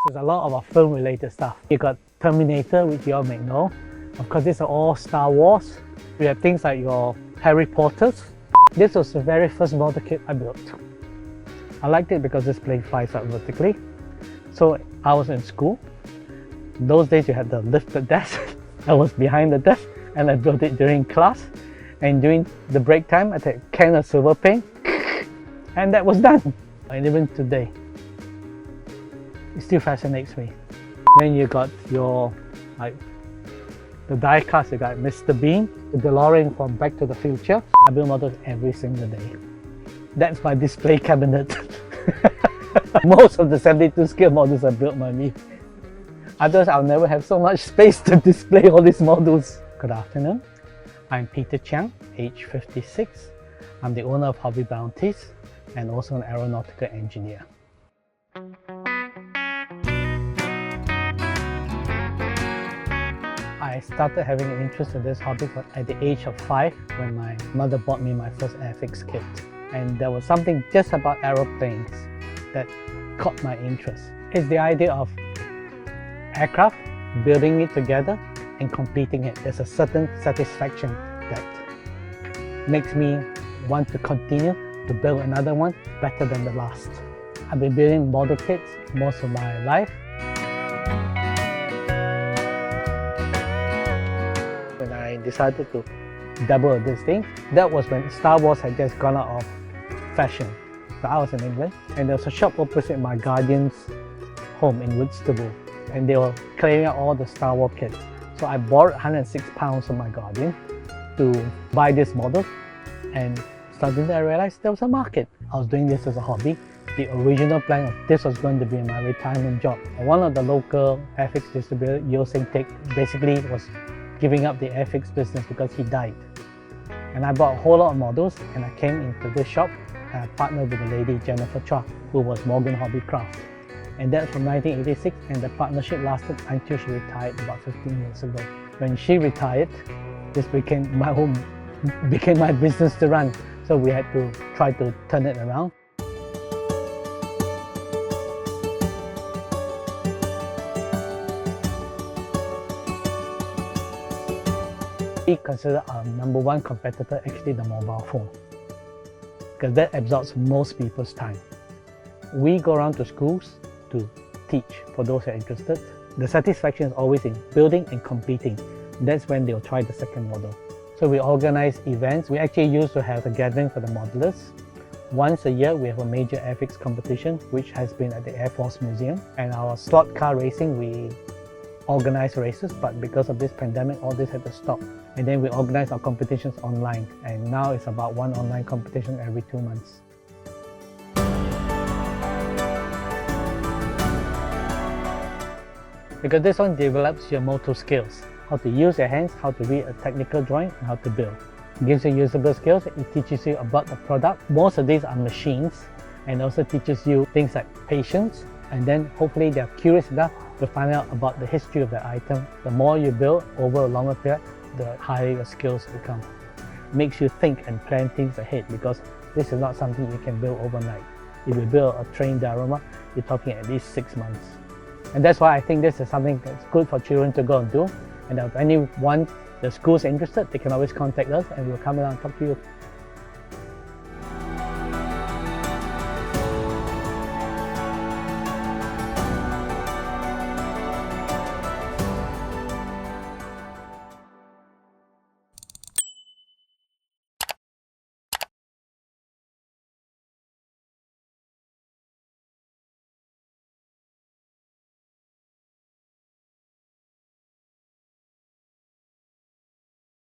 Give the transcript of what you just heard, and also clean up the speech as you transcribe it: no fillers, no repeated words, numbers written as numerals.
This is a lot of our film related stuff. You got Terminator, which you all may know. Of course, these are all Star Wars. We have things like your Harry Potters. This was the very first model kit I built. I liked it because this plane flies up vertically. So I was in school. Those days you had the lifted desk. I was behind the desk and I built it during class. And during the break time, I took a can of silver paint and that was done. And even today, it still fascinates me. Then you got your, like, the die cast, you got Mr. Bean, the DeLorean from Back to the Future. I build models every single day. That's my display cabinet. Most of the 72 scale models are built by me. Otherwise, I'll never have so much space to display all these models. Good afternoon. I'm Peter Chiang, age 56. I'm the owner of Hobby Bounties and also an aeronautical engineer. I started having an interest in this hobby at the age of 5 when my mother bought me my first airfix kit. And there was something just about aeroplanes that caught my interest. It's the idea of aircraft, building it together and completing it. There's a certain satisfaction that makes me want to continue to build another one better than the last. I've been building model kits most of my life. When I decided to double this thing, that was when Star Wars had just gone out of fashion. So I was in England and there was a shop opposite my guardian's home in Whitstable and they were clearing out all the Star Wars kits. So I borrowed £106 from my guardian to buy this model, and suddenly I realized there was a market. I was doing this as a hobby. The original plan of this was going to be my retirement job. One of the local airfix distributors, Yo Sing Tek, basically was giving up the airfix business because he died. And I bought a whole lot of models and I came into this shop and I partnered with a lady, Jennifer Chua, who was Morgan Hobbycraft. And that's from 1986, and the partnership lasted until she retired about 15 years ago. When she retired, this became my home, became my business to run. So we had to try to turn it around. We consider our #1 competitor actually the mobile phone, because that absorbs most people's time. We go around to schools to teach for those who are interested. The satisfaction is always in building and completing. That's when they'll try the second model. So we organize events. We actually used to have a gathering for the modelers. Once a year we have a major airfix competition which has been at the Air Force Museum. And our slot car racing, we organize races, but because of this pandemic all this had to stop. And then we organize our competitions online, and now it's about one online competition every 2 months. Because this one develops your motor skills, how to use your hands, how to read a technical drawing, and how to build. It gives you usable skills, it teaches you about the product. Most of these are machines, and also teaches you things like patience, and then hopefully they're curious enough to find out about the history of the item. The more you build over a longer period, the higher your skills become. It makes you think and plan things ahead, because this is not something you can build overnight. If you build a train diorama, you're talking at least 6 months. And that's why I think this is something that's good for children to go and do. And if anyone, the school's interested, they can always contact us and we'll come around and talk to you.